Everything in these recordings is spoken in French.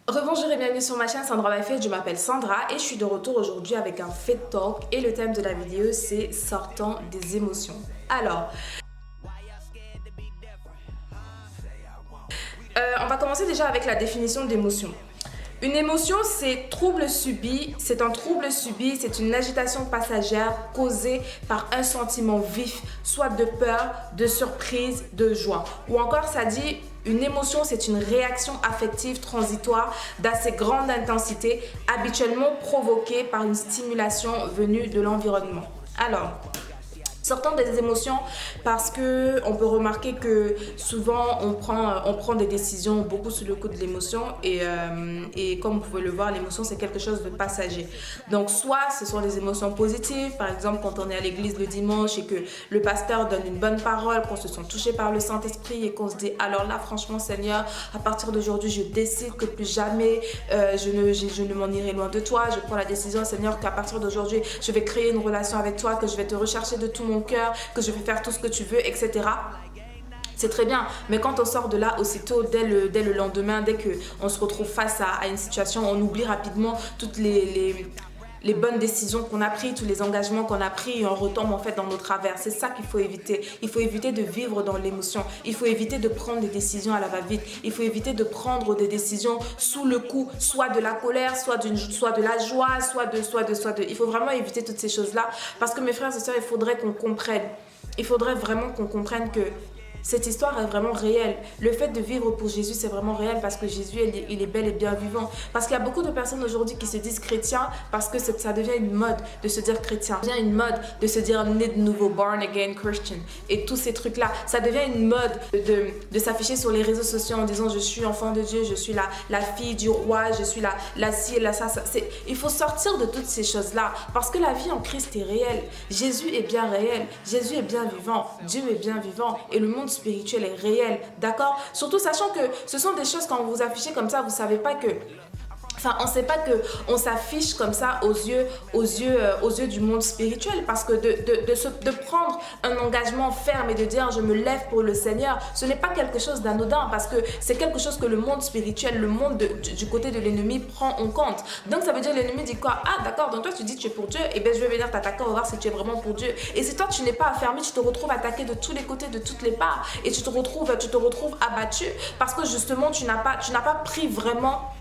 Rebonjour et bienvenue sur ma chaîne Sandra My Faith, je m'appelle Sandra et je suis de retour aujourd'hui avec un Faith Talk et le thème de la vidéo c'est sortant des émotions. Alors, on va commencer déjà avec la définition d'émotion. Une émotion, c'est un trouble subi, c'est une agitation passagère causée par un sentiment vif, soit de peur, de surprise, de joie. Ou encore, ça dit, une émotion, c'est une réaction affective transitoire d'assez grande intensité, habituellement provoquée par une stimulation venue de l'environnement. Alors, sortant des émotions parce que on peut remarquer que souvent on prend des décisions beaucoup sous le coup de l'émotion et comme vous pouvez le voir, l'émotion c'est quelque chose de passager. Donc soit ce sont des émotions positives, par exemple quand on est à l'église le dimanche et que le pasteur donne une bonne parole, qu'on se sent touché par le Saint-Esprit et qu'on se dit alors là franchement Seigneur, à partir d'aujourd'hui je décide que plus jamais je ne m'en irai loin de toi, je prends la décision Seigneur qu'à partir d'aujourd'hui je vais créer une relation avec toi, que je vais te rechercher de tout mon cœur, que je vais faire tout ce que tu veux, etc. C'est très bien, mais quand on sort de là aussitôt, dès le lendemain, dès qu'on se retrouve face à une situation, on oublie rapidement toutes les bonnes décisions qu'on a prises, tous les engagements qu'on a pris et on retombe en fait dans nos travers. C'est ça qu'il faut éviter. Il faut éviter de vivre dans l'émotion. Il faut éviter de prendre des décisions à la va-vite. Il faut éviter de prendre des décisions sous le coup, soit de la colère, soit de la joie, soit de. Il faut vraiment éviter toutes ces choses-là parce que mes frères et sœurs, il faudrait qu'on comprenne. Il faudrait vraiment qu'on comprenne que cette histoire est vraiment réelle. Le fait de vivre pour Jésus, c'est vraiment réel parce que Jésus, il est bel et bien vivant. Parce qu'il y a beaucoup de personnes aujourd'hui qui se disent chrétiens parce que ça devient une mode de se dire chrétien. Ça devient une mode de se dire né de nouveau, born again Christian. Et tous ces trucs-là, ça devient une mode de s'afficher sur les réseaux sociaux en disant je suis enfant de Dieu, je suis la fille du roi, je suis la ci et la ça. Il faut sortir de toutes ces choses-là parce que la vie en Christ est réelle. Jésus est bien réel, Jésus est bien vivant, Dieu est bien vivant et le monde spirituel est réel, d'accord? Surtout sachant que ce sont des choses quand vous vous affichez comme ça, vous savez pas que... Enfin, on ne sait pas qu'on s'affiche comme ça aux yeux du monde spirituel parce que de prendre un engagement ferme et de dire je me lève pour le Seigneur, ce n'est pas quelque chose d'anodin parce que c'est quelque chose que le monde spirituel, le monde du côté de l'ennemi prend en compte. Donc ça veut dire l'ennemi dit quoi? Ah d'accord, donc toi tu dis tu es pour Dieu, et bien je vais venir t'attaquer, on va voir si tu es vraiment pour Dieu. Et si toi tu n'es pas affermi, tu te retrouves attaqué de tous les côtés, de toutes les parts et tu te retrouves abattu parce que justement tu n'as pas pris vraiment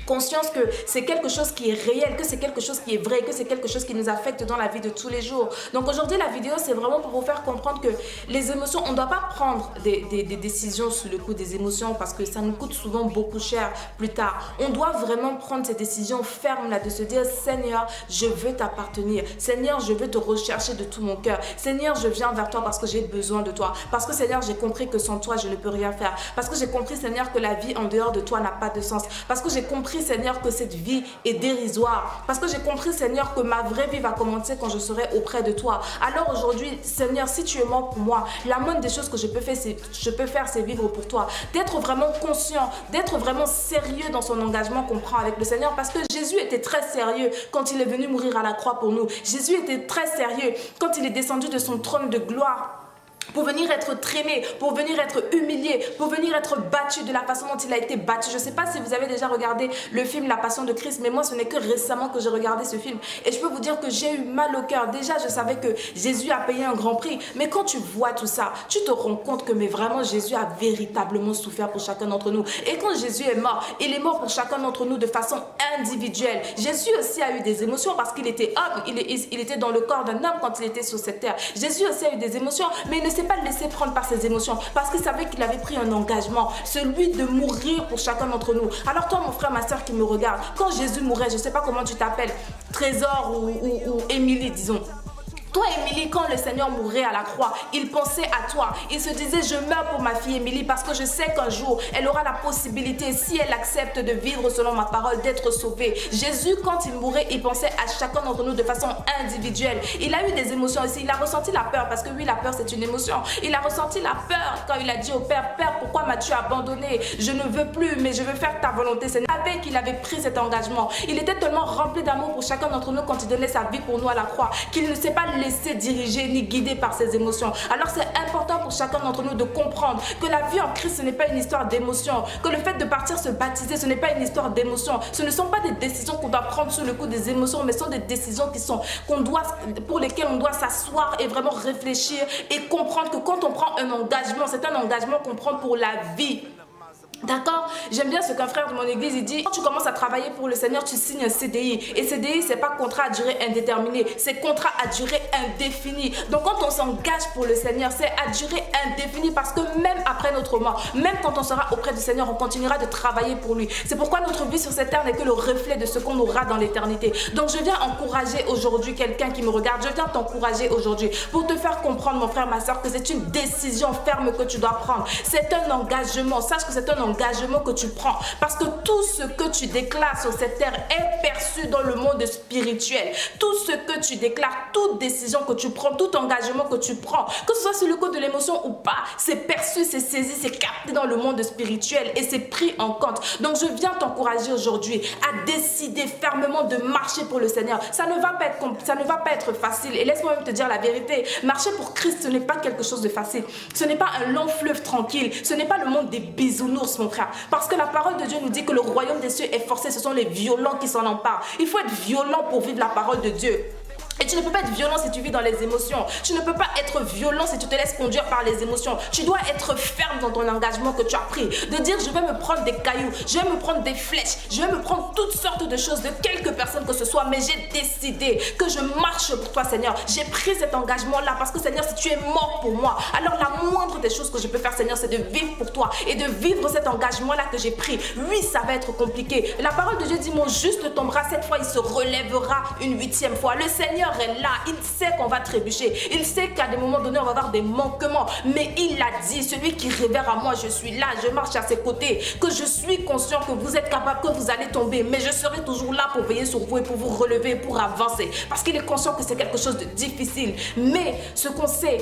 conscience que c'est quelque chose qui est réel, que c'est quelque chose qui est vrai, que c'est quelque chose qui nous affecte dans la vie de tous les jours. Donc aujourd'hui la vidéo c'est vraiment pour vous faire comprendre que les émotions, on ne doit pas prendre des décisions sous le coup des émotions parce que ça nous coûte souvent beaucoup cher plus tard. On doit vraiment prendre ces décisions fermes là, de se dire Seigneur je veux t'appartenir, Seigneur je veux te rechercher de tout mon cœur, Seigneur je viens vers toi parce que j'ai besoin de toi, parce que Seigneur j'ai compris que sans toi je ne peux rien faire, parce que j'ai compris Seigneur que la vie en dehors de toi n'a pas de sens, parce que j'ai compris Seigneur que cette vie est dérisoire, parce que j'ai compris Seigneur que ma vraie vie va commencer quand je serai auprès de toi. Alors aujourd'hui Seigneur, si tu es mort pour moi, la moindre des choses que je peux faire c'est vivre pour toi, d'être vraiment conscient, d'être vraiment sérieux dans son engagement qu'on prend avec le Seigneur, parce que Jésus était très sérieux quand il est venu mourir à la croix pour nous. Jésus était très sérieux quand il est descendu de son trône de gloire pour venir être traîné, pour venir être humilié, pour venir être battu de la façon dont il a été battu. Je ne sais pas si vous avez déjà regardé le film La Passion de Christ, mais moi ce n'est que récemment que j'ai regardé ce film et je peux vous dire que j'ai eu mal au cœur. Déjà je savais que Jésus a payé un grand prix, mais quand tu vois tout ça, tu te rends compte que mais vraiment Jésus a véritablement souffert pour chacun d'entre nous. Et quand Jésus est mort, il est mort pour chacun d'entre nous de façon individuelle. Jésus aussi a eu des émotions parce qu'il était homme, il était dans le corps d'un homme quand il était sur cette terre. Jésus aussi a eu des émotions, mais il ne s'est pas laissé prendre par ses émotions parce qu'il savait qu'il avait pris un engagement, celui de mourir pour chacun d'entre nous. Alors toi mon frère, ma soeur qui me regarde, quand Jésus mourait, je ne sais pas comment tu t'appelles, Trésor ou Émilie disons. Toi, Émilie, quand le Seigneur mourait à la croix, il pensait à toi. Il se disait, je meurs pour ma fille Émilie parce que je sais qu'un jour, elle aura la possibilité, si elle accepte de vivre selon ma parole, d'être sauvée. Jésus, quand il mourait, il pensait à chacun d'entre nous de façon individuelle. Il a eu des émotions aussi. Il a ressenti la peur parce que oui, la peur, c'est une émotion. Il a ressenti la peur quand il a dit au Père, Père, pourquoi m'as-tu abandonné? Je ne veux plus, mais je veux faire ta volonté. C'est avec qu'il avait pris cet engagement. Il était tellement rempli d'amour pour chacun d'entre nous quand il donnait sa vie pour nous à la croix qu'il ne s'est pas laisser diriger ni guider par ses émotions. Alors c'est important pour chacun d'entre nous de comprendre que la vie en Christ, ce n'est pas une histoire d'émotions, que le fait de partir se baptiser, ce n'est pas une histoire d'émotions. Ce ne sont pas des décisions qu'on doit prendre sous le coup des émotions, mais ce sont des décisions pour lesquelles on doit s'asseoir et vraiment réfléchir et comprendre que quand on prend un engagement, c'est un engagement qu'on prend pour la vie. D'accord? J'aime bien ce qu'un frère de mon église il dit, quand tu commences à travailler pour le Seigneur, tu signes un CDI. Et CDI, c'est pas contrat à durée indéterminée, c'est contrat à durée indéfinie. Donc quand on s'engage pour le Seigneur, c'est à durée indéfinie parce que même après notre mort, même quand on sera auprès du Seigneur, on continuera de travailler pour lui. C'est pourquoi notre vie sur cette terre n'est que le reflet de ce qu'on aura dans l'éternité. Donc je viens encourager aujourd'hui quelqu'un qui me regarde, je viens t'encourager aujourd'hui pour te faire comprendre, mon frère, ma soeur, que c'est une décision ferme que tu dois prendre. C'est un engagement. Sache que c'est un engagement que tu prends parce que tout ce que tu déclares sur cette terre est perçu dans le monde spirituel. Tout ce que tu déclares, toute décision que tu prends, tout engagement que tu prends, que ce soit sur le code de l'émotion ou pas, c'est perçu, c'est saisi, c'est capté dans le monde spirituel et c'est pris en compte. Donc je viens t'encourager aujourd'hui à décider fermement de marcher pour le Seigneur. Ça ne va pas être facile et laisse-moi même te dire la vérité, marcher pour Christ, ce n'est pas quelque chose de facile. Ce n'est pas un long fleuve tranquille, ce n'est pas le monde des bisounours, mon frère. Parce que la parole de Dieu nous dit que le royaume des cieux est forcé, ce sont les violents qui s'en emparent. Il faut être violent pour vivre la parole de Dieu. Et tu ne peux pas être violent si tu vis dans les émotions. Tu ne peux pas être violent si tu te laisses conduire par les émotions. Tu dois être ferme dans ton engagement que tu as pris. De dire, je vais me prendre des cailloux, je vais me prendre des flèches, je vais me prendre toutes sortes de choses de quelques personnes que ce soit. Mais j'ai décidé que je marche pour toi, Seigneur. J'ai pris cet engagement-là parce que, Seigneur, si tu es mort pour moi, alors la moindre des choses que je peux faire, Seigneur, c'est de vivre pour toi et de vivre cet engagement-là que j'ai pris. Oui, ça va être compliqué. La parole de Dieu dit, mon juste tombera, cette fois il se relèvera une 8e fois. Le Seigneur est là, il sait qu'on va trébucher, il sait qu'à des moments donnés on va avoir des manquements, mais il a dit, celui qui révère à moi, je suis là, je marche à ses côtés, que je suis conscient que vous êtes capable, que vous allez tomber, mais je serai toujours là pour veiller sur vous et pour vous relever, pour avancer, parce qu'il est conscient que c'est quelque chose de difficile. Mais ce qu'on sait,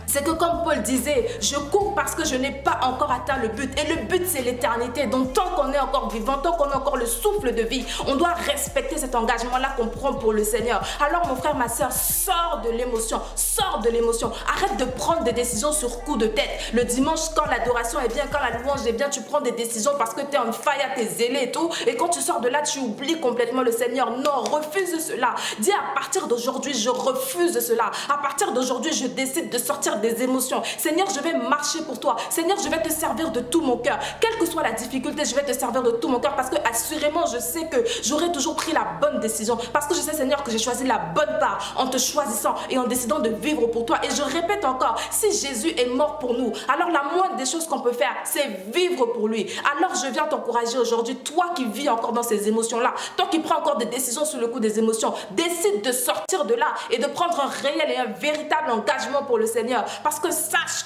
c'est que comme Paul disait, je cours parce que je n'ai pas encore atteint le but. Et le but, c'est l'éternité. Donc tant qu'on est encore vivant, tant qu'on a encore le souffle de vie, on doit respecter cet engagement-là qu'on prend pour le Seigneur. Alors mon frère, ma soeur, sors de l'émotion. Sors de l'émotion. Arrête de prendre des décisions sur coup de tête. Le dimanche, quand l'adoration est bien, quand la louange est bien, tu prends des décisions parce que tu es en fire, tu es zélé et tout. Et quand tu sors de là, tu oublies complètement le Seigneur. Non, refuse cela. Dis à partir d'aujourd'hui, je refuse cela. À partir d'aujourd'hui, je décide de sortir des émotions. Seigneur, je vais marcher pour toi. Seigneur, je vais te servir de tout mon cœur. Quelle que soit la difficulté, je vais te servir de tout mon cœur parce que assurément, je sais que j'aurai toujours pris la bonne décision. Parce que je sais, Seigneur, que j'ai choisi la bonne part en te choisissant et en décidant de vivre pour toi. Et je répète encore, si Jésus est mort pour nous, alors la moindre des choses qu'on peut faire, c'est vivre pour lui. Alors je viens t'encourager aujourd'hui, toi qui vis encore dans ces émotions-là, toi qui prends encore des décisions sous le coup des émotions, décide de sortir de là et de prendre un réel et un véritable engagement pour le Seigneur. Parce que sache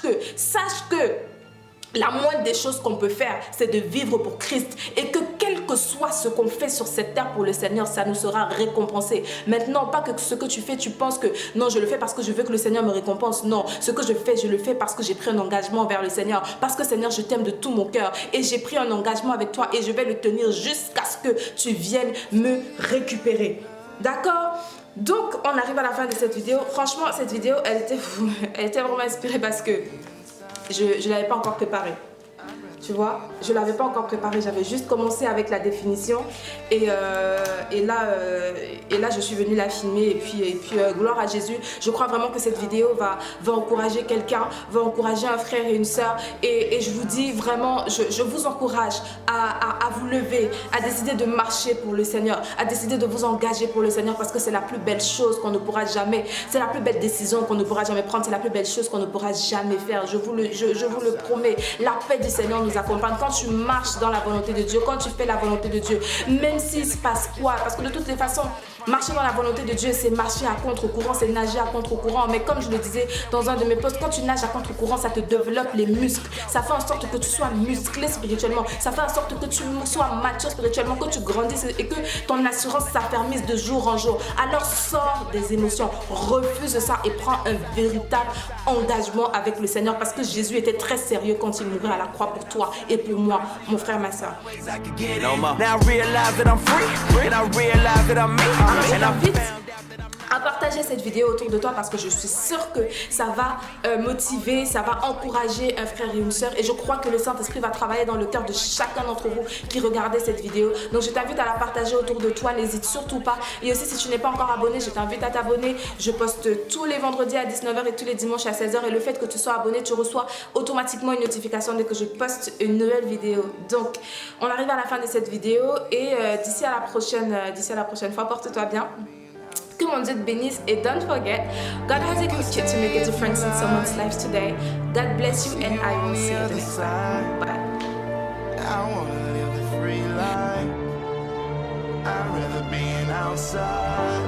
que la moindre des choses qu'on peut faire, c'est de vivre pour Christ. Et que quel que soit ce qu'on fait sur cette terre pour le Seigneur, ça nous sera récompensé. Maintenant, pas que ce que tu fais, tu penses que non, je le fais parce que je veux que le Seigneur me récompense. Non, ce que je le fais parce que j'ai pris un engagement vers le Seigneur. Parce que Seigneur, je t'aime de tout mon cœur. Et j'ai pris un engagement avec toi et je vais le tenir jusqu'à ce que tu viennes me récupérer. D'accord ? Donc, on arrive à la fin de cette vidéo. Franchement, cette vidéo, elle était vraiment inspirée parce que je ne l'avais pas encore préparée. Tu vois, je ne l'avais pas encore préparée. J'avais juste commencé avec la définition. Et là, je suis venue la filmer. Et puis gloire à Jésus. Je crois vraiment que cette vidéo va encourager quelqu'un, va encourager un frère et une soeur. Et je vous dis vraiment, je vous encourage à vous lever, à décider de marcher pour le Seigneur, à décider de vous engager pour le Seigneur parce que c'est la plus belle chose qu'on ne pourra jamais, c'est la plus belle décision qu'on ne pourra jamais prendre, c'est la plus belle chose qu'on ne pourra jamais faire. Je vous le promets, la paix du Seigneur nous accompagne. Quand tu marches dans la volonté de Dieu, quand tu fais la volonté de Dieu, même s'il se passe quoi, parce que de toutes les façons, marcher dans la volonté de Dieu, c'est marcher à contre-courant, c'est nager à contre-courant. Mais comme je le disais dans un de mes posts, quand tu nages à contre-courant, ça te développe les muscles. Ça fait en sorte que tu sois musclé spirituellement. Ça fait en sorte que tu sois mature spirituellement, que tu grandisses et que ton assurance s'affermisse de jour en jour. Alors sors des émotions, refuse ça et prends un véritable engagement avec le Seigneur parce que Jésus était très sérieux quand il mourait à la croix pour toi et pour moi, mon frère, ma soeur. Je t'invite à partager partager cette vidéo autour de toi parce que je suis sûre que ça va motiver, ça va encourager un frère et une sœur. Et je crois que le Saint-Esprit va travailler dans le cœur de chacun d'entre vous qui regardez cette vidéo. Donc je t'invite à la partager autour de toi, n'hésite surtout pas. Et aussi si tu n'es pas encore abonné, je t'invite à t'abonner. Je poste tous les vendredis à 19h et tous les dimanches à 16h. Et le fait que tu sois abonné, tu reçois automatiquement une notification dès que je poste une nouvelle vidéo. Donc on arrive à la fin de cette vidéo et d'ici à la prochaine fois, porte-toi bien. Que mon Dieu te bénisse et don't forget, God has equipped you to make a difference in someone's life today. God bless you and I will see you the next time. Bye. I wanna live the free life. I'd rather be outside.